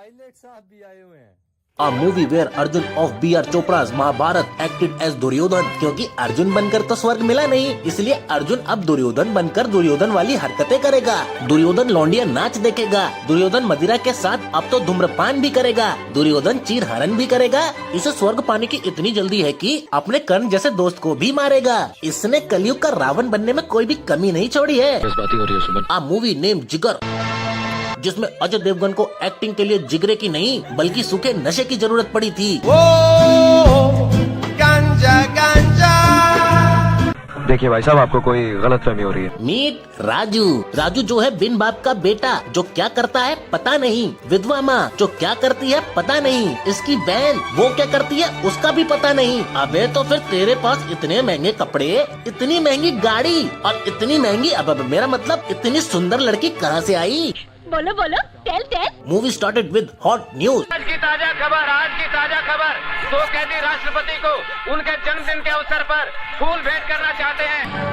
Pilot साहब भी आए हुए हैं। A movie where Arjun of B.R. Chopra's Mahabharat acted as Duryodhan, क्योंकि अर्जुन बनकर तो स्वर्ग मिला नहीं, इसलिए अर्जुन अब दुर्योधन बनकर दुर्योधन वाली हरकतें करेगा। दुर्योधन लौंडिया नाच देखेगा। दुर्योधन मदिरा के साथ अब तो धूम्रपान भी करेगा। दुर्योधन चीर हरण भी करेगा। इसे स्वर्ग पाने की इतनी जल्दी है कि अपने कर्ण जैसे दोस्त को भी मारेगा। इसने कलयुग का रावण बनने में कोई भी कमी नहीं छोड़ी है। A movie named जिगर, जिसमें अजय देवगन को एक्टिंग के लिए जिगरे की नहीं बल्कि सूखे नशे की जरूरत पड़ी थी। गांजा गांजा। देखिए भाई साहब, आपको कोई गलतफहमी हो रही है। मीट राजू। राजू जो है बिन बाप का बेटा, जो क्या करता है पता नहीं। विधवा माँ जो क्या करती है पता नहीं। इसकी बहन वो क्या करती है उसका भी पता नहीं। अबे तो फिर तेरे पास इतने महंगे कपड़े, इतनी महंगी गाड़ी और इतनी महंगी, अब मेरा मतलब इतनी सुंदर लड़की कहाँ से आई? बोलो बोलो, tell tell. Movie started with hot news. आज की ताजा खबर, 2 कैदी राष्ट्रपति को उनके जन्मदिन के अवसर पर फूल भेंट करना चाहते हैं।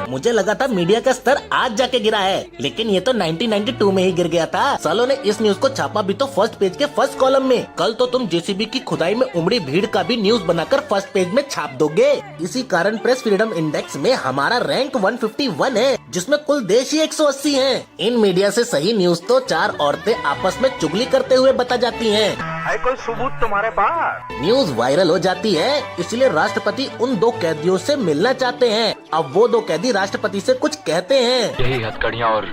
मुझे लगा था मीडिया का स्तर आज जाके गिरा है, लेकिन ये तो 1992 में ही गिर गया था। सालों ने इस न्यूज को छापा भी तो फर्स्ट पेज के फर्स्ट कॉलम में। कल तो तुम जेसीबी की खुदाई में उमड़ी भीड़ का भी न्यूज बनाकर फर्स्ट पेज में छाप दोगे। इसी कारण प्रेस फ्रीडम इंडेक्स में हमारा रैंक 151 है, जिसमें कुल देश ही 180 हैं। इन मीडिया से सही न्यूज तो 4 औरतें आपस में चुगली करते हुए बता जाती हैं। है कोई सबूत तुम्हारे पास? न्यूज वायरल हो जाती है, इसलिए राष्ट्रपति उन 2 कैदियों से मिलना चाहते हैं। अब वो 2 कैदी राष्ट्रपति से कुछ कहते हैं। यही हथकड़ियाँ और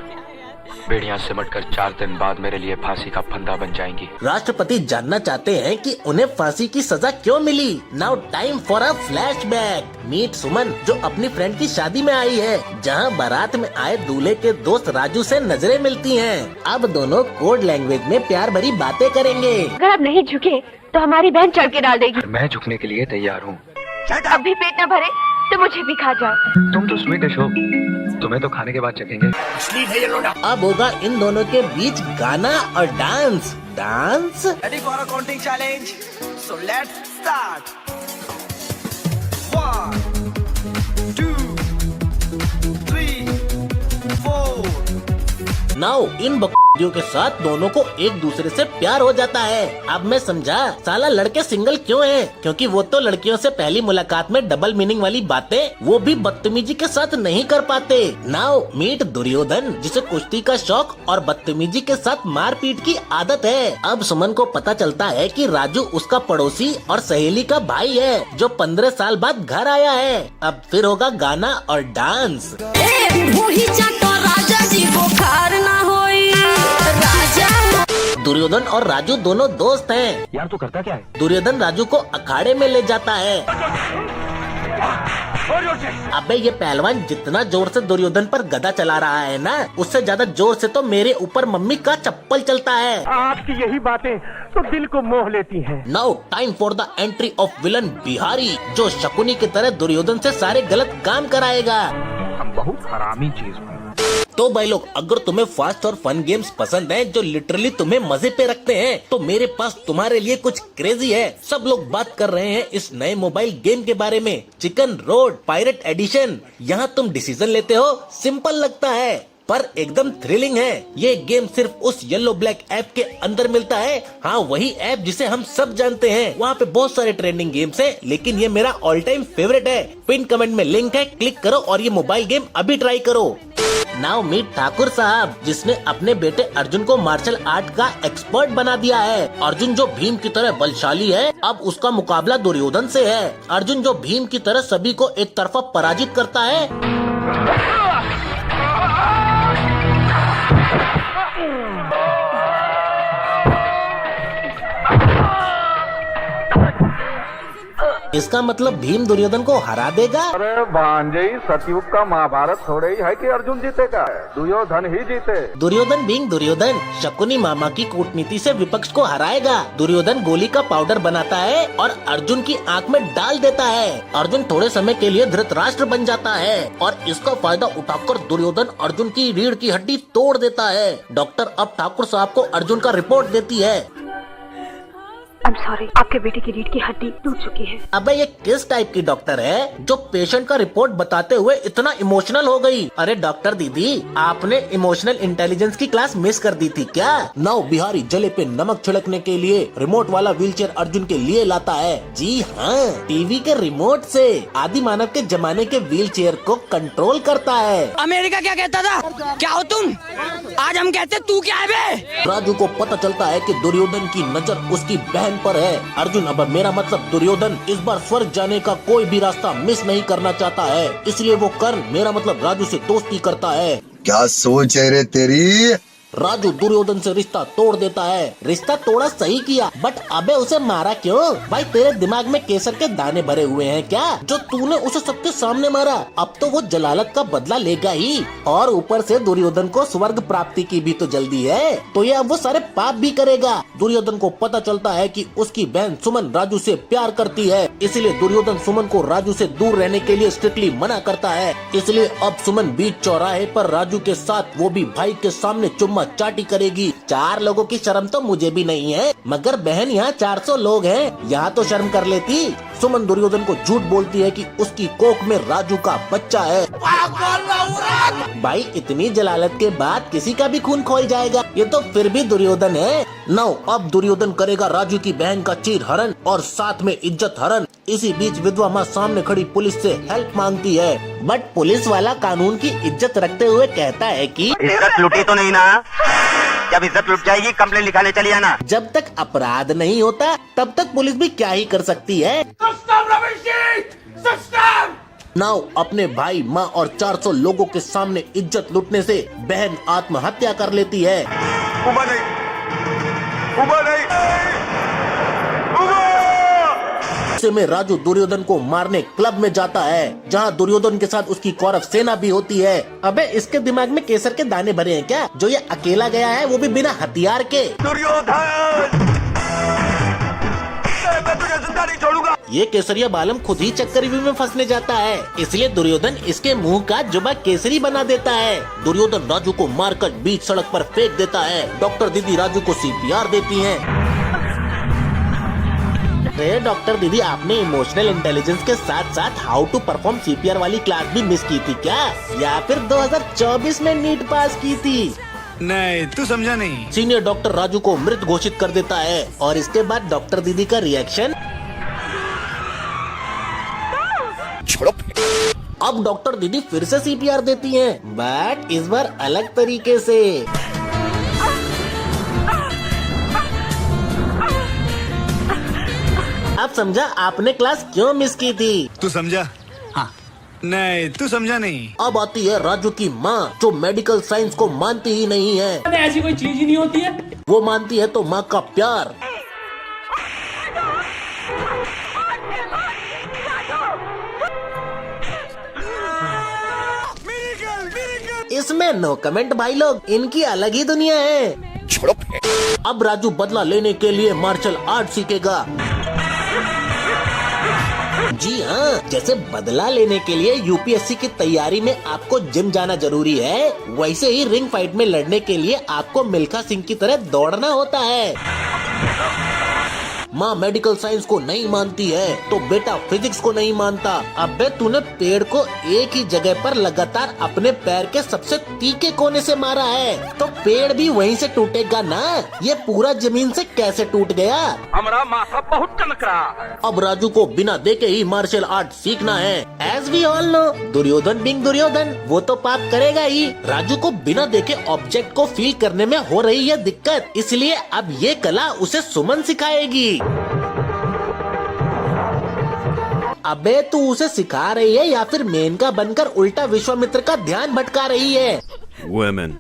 बेड़ियाँ सिमटकर 4 दिन बाद मेरे लिए फांसी का फंदा बन जाएंगी। राष्ट्रपति जानना चाहते हैं कि उन्हें फांसी की सजा क्यों मिली। Now time for a flashback. Meet Suman, जो अपनी फ्रेंड की शादी में आई है, जहां बारात में आए दूल्हे के दोस्त राजू से नजरें मिलती हैं। अब दोनों कोड लैंग्वेज में प्यार भरी बातें करेंगे। अगर आप नहीं झुके तो हमारी बहन चढ़ के डाल देगी। मैं झुकने के लिए तैयार हूँ। अब भी पेट न भरे तो मुझे भी खा जाओ। तुम तो स्वीटिश हो, तुम्हें तो खाने के बाद चखेंगे। अब होगा इन दोनों के बीच गाना और dance. Dance Ready for a counting challenge? So let's start. 1, 2, 3, 4. Now in बकरियों के साथ दोनों को एक दूसरे से प्यार हो जाता है। अब मैं समझा साला लड़के सिंगल क्यों हैं, क्योंकि वो तो लड़कियों से पहली मुलाकात में डबल मीनिंग वाली बातें वो भी बदतमीजी के साथ नहीं कर पाते। नाउ मीट दुर्योधन, जिसे कुश्ती का शौक और बदतमीजी के साथ मारपीट की आदत है। अब सुमन को पता चलता है कि राजू उसका पड़ोसी और सहेली का भाई है, जो 15 साल बाद घर आया है। अब फिर होगा गाना और डांस। दुर्योधन और राजू दोनों दोस्त हैं। यार तू करता क्या है? दुर्योधन राजू को अखाड़े में ले जाता है। अबे ये पहलवान जितना जोर से दुर्योधन पर गदा चला रहा है ना, उससे ज्यादा जोर से तो मेरे ऊपर मम्मी का चप्पल चलता है। आपकी यही बातें तो दिल को मोह लेती हैं। Now time for the entry of villain Bihari, जो शकुनी की तरह दुर्योधन से सारे गलत काम कराएगा। हम बहुत हरामी चीज हैं। तो भाई लोग, अगर तुम्हें फास्ट और फन गेम्स पसंद हैं जो लिटरली तुम्हें मजे पे रखते हैं, तो मेरे पास तुम्हारे लिए कुछ क्रेजी है। सब लोग बात कर रहे हैं इस नए मोबाइल गेम के बारे में, चिकन रोड पायरेट एडिशन। यहाँ तुम डिसीजन लेते हो, सिंपल लगता है पर एकदम थ्रिलिंग है। ये गेम सिर्फ उस येलो ब्लैक ऐप के अंदर मिलता है। हाँ, वही ऐप जिसे हम सब जानते हैं। वहाँ पे बहुत सारे ट्रेंडिंग गेम्स हैं, लेकिन ये मेरा ऑल टाइम फेवरेट है। पिन कमेंट में लिंक है, क्लिक करो और ये मोबाइल गेम अभी ट्राई करो। नाउ मीट ठाकुर साहब, जिसने अपने बेटे अर्जुन को मार्शल आर्ट का एक्सपर्ट बना दिया है। अर्जुन जो भीम की तरह बलशाली है, अब उसका मुकाबला दुर्योधन से है। अर्जुन जो भीम की तरह सभी को एक तरफा पराजित करता है। इसका मतलब भीम दुर्योधन को हरा देगा। अरे भांजे, सतयुग का महाभारत थोड़े ही है कि अर्जुन जीतेगा, दुर्योधन ही जीते। दुर्योधन बीइंग दुर्योधन शकुनी मामा की कूटनीति से विपक्ष को हराएगा। दुर्योधन गोली का पाउडर बनाता है और अर्जुन की आंख में डाल देता है। अर्जुन थोड़े समय के लिए धृतराष्ट्र बन जाता है और इसका फायदा उठाकर दुर्योधन अर्जुन की रीढ़ की हड्डी तोड़ देता है। डॉक्टर अब ठाकुर साहब को अर्जुन का रिपोर्ट देती है। I'm sorry, आपके बेटे की रीढ़ की हड्डी टूट चुकी है। अबे ये किस टाइप की डॉक्टर है जो पेशेंट का रिपोर्ट बताते हुए इतना इमोशनल हो गई? अरे डॉक्टर दीदी, आपने इमोशनल इंटेलिजेंस की क्लास मिस कर दी थी क्या? नाउ बिहारी जले पे नमक छिड़कने के लिए रिमोट वाला व्हीलचेयर अर्जुन के लिए लाता है। जी हाँ, टीवी के रिमोट से आदि मानव के जमाने के व्हीलचेयर को कंट्रोल करता है। अमेरिका क्या कहता था? क्या हो तुम? आज हम कहते तू क्या है बे? राजू को पता चलता है कि दुर्योधन की नजर उसकी बहन पर है। अर्जुन, अब मेरा मतलब दुर्योधन इस बार स्वर्ग जाने का कोई भी रास्ता मिस नहीं करना चाहता है, इसलिए वो कर्ण, मेरा मतलब राजू से दोस्ती करता है। क्या सोच है रे तेरी? राजू दुर्योधन से रिश्ता तोड़ देता है। रिश्ता तोड़ा सही किया, बट अबे उसे मारा क्यों? भाई तेरे दिमाग में केसर के दाने भरे हुए हैं क्या, जो तूने उसे सबके सामने मारा? अब तो वो जलालत का बदला लेगा ही, और ऊपर से दुर्योधन को स्वर्ग प्राप्ति की भी तो जल्दी है, तो ये अब वो सारे पाप भी करेगा। दुर्योधन को पता चलता है कि उसकी बहन सुमन राजू से प्यार करती है, इसलिए दुर्योधन सुमन को राजू से दूर रहने के लिए स्ट्रिक्टली मना करता है। इसलिए अब सुमन बीच चौराहे पर राजू के साथ, वो भी भाई के सामने चुम्मा चाटी करेगी। 4 लोगों की शर्म तो मुझे भी नहीं है, मगर बहन यहाँ 400 लोग हैं, यहाँ तो शर्म कर लेती। सुमन दुर्योधन को झूठ बोलती है कि उसकी कोख में राजू का बच्चा है। भाई इतनी जलालत के बाद किसी का भी खून खोल जाएगा, ये तो फिर भी दुर्योधन है। नाउ अब दुर्योधन करेगा राजू की बहन का चीर हरण और साथ में इज्जत हरण। इसी बीच विधवा माँ सामने खड़ी पुलिस से हेल्प मांगती है, बट पुलिस वाला कानून की इज्जत रखते हुए कहता है कि इज्जत लुटी तो नहीं ना? जब इज्जत लुट जाएगी कंप्लेन लिखाने चली आना। जब तक अपराध नहीं होता तब तक पुलिस भी क्या ही कर सकती है। नाउ अपने भाई, माँ और 400 लोगों के सामने इज्जत लुटने से बहन आत्महत्या कर लेती है। ऐसे में राजू दुर्योधन को मारने क्लब में जाता है, जहाँ दुर्योधन के साथ उसकी कौरव सेना भी होती है। अबे इसके दिमाग में केसर के दाने भरे हैं क्या, जो ये अकेला गया है, वो भी बिना हथियार के? दुर्योधन, मैं तुझे जिंदा नहीं छोड़ूंगा। ये केसरिया बालम खुद ही चक्रव्यूह में फंसने जाता है, इसलिए दुर्योधन इसके मुंह का जुबा केसरी बना देता है। दुर्योधन राजू को मारकर बीच सड़क पर फेंक देता है। डॉक्टर दीदी राजू को CPR देती हैं। अरे डॉक्टर दीदी, आपने इमोशनल इंटेलिजेंस के साथ साथ हाउ टू परफॉर्म CPR वाली क्लास भी मिस की थी क्या, या फिर 2024 में नीट पास की थी? नहीं, तू समझा नहीं। सीनियर डॉक्टर राजू को मृत घोषित कर देता है, और इसके बाद डॉक्टर दीदी का रिएक्शन, अब डॉक्टर दीदी फिर से CPR देती हैं, बट इस बार अलग तरीके से। अब समझा आपने क्लास क्यों मिस की थी? तू समझा? हाँ। नहीं, तू समझा नहीं। अब आती है राजू की माँ, जो मेडिकल साइंस को मानती ही नहीं है। ऐसी कोई चीज ही नहीं होती है। वो मानती है तो माँ का प्यार। इसमें नो कमेंट भाई लोग, इनकी अलग ही दुनिया है। अब राजू बदला लेने के लिए मार्शल आर्ट सीखेगा। जी हाँ, जैसे बदला लेने के लिए UPSC की तैयारी में आपको जिम जाना जरूरी है, वैसे ही रिंग फाइट में लड़ने के लिए आपको मिल्खा सिंह की तरह दौड़ना होता है। माँ मेडिकल साइंस को नहीं मानती है, तो बेटा फिजिक्स को नहीं मानता। अबे तूने पेड़ को एक ही जगह पर लगातार अपने पैर के सबसे तीखे कोने से मारा है, तो पेड़ भी वहीं से टूटेगा ना। ये पूरा जमीन से कैसे टूट गया? हमारा माथा बहुत चमक रहा है। अब राजू को बिना देखे ही मार्शल आर्ट सीखना है। As we all know, Duryodhan being Duryodhan, वो तो पाप करेगा ही। राजू को बिना देखे ऑब्जेक्ट को फील करने में हो रही है दिक्कत, इसलिए अब ये कला उसे सुमन सिखाएगी। अबे तू उसे सिखा रही है या फिर मेनका बनकर उल्टा विश्वामित्र का ध्यान भटका रही है? Women.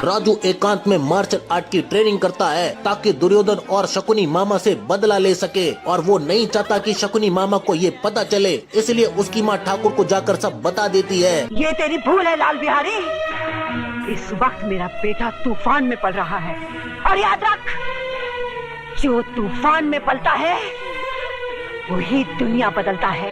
राजू एकांत में मार्शल आर्ट की ट्रेनिंग करता है, ताकि दुर्योधन और शकुनी मामा से बदला ले सके, और वो नहीं चाहता कि शकुनी मामा को ये पता चले, इसलिए उसकी माँ ठाकुर को जाकर सब बता देती है। ये तेरी भूल है लाल बिहारी, इस वक्त मेरा बेटा तूफान में पल रहा है, और याद रख, जो तूफान में पलता है वही दुनिया बदलता है।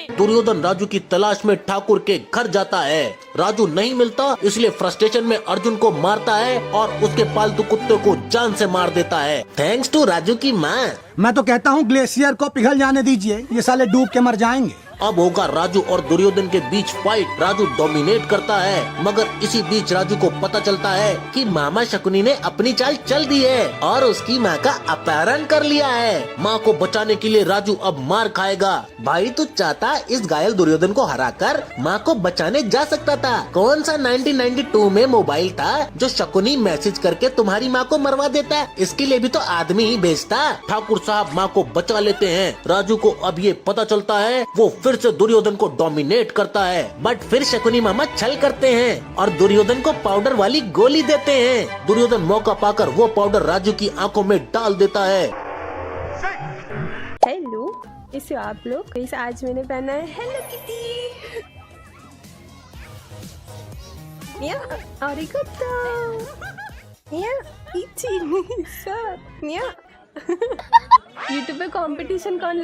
दुर्योधन राजू की तलाश में ठाकुर के घर जाता है। राजू नहीं मिलता, इसलिए फ्रस्ट्रेशन में अर्जुन को मारता है और उसके पालतू कुत्ते को जान से मार देता है। थैंक्स टू राजू की माँ। मैं तो कहता हूँ ग्लेशियर को पिघल जाने दीजिए, ये साले डूब के मर जाएंगे। अब होगा राजू और दुर्योधन के बीच फाइट। राजू डोमिनेट करता है, मगर इसी बीच राजू को पता चलता है कि मामा शकुनी ने अपनी चाल चल दी है और उसकी माँ का अपहरण कर लिया है। माँ को बचाने के लिए राजू अब मार खाएगा। भाई तू चाहता इस घायल दुर्योधन को हराकर माँ को बचाने जा सकता था। कौन सा 1992 में मोबाइल था जो शकुनी मैसेज करके तुम्हारी माँ को मरवा देता? इसके लिए भी तो आदमी ही भेजता। ठाकुर साहब माँ को बचा लेते हैं। राजू को अब ये पता चलता है, वो फिर से दुर्योधन को डोमिनेट करता है, बट फिर शकुनी मामा छल करते हैं और दुर्योधन को पाउडर वाली गोली देते हैं। दुर्योधन मौका पाकर वो पाउडर राजू की आंखों में डाल देता है। हेलो, इसे आप लोग, इस आज मैंने पहना है हेलो किटी। या arigato. या इची सर या यूट्यूब पे कंपटीशन कौन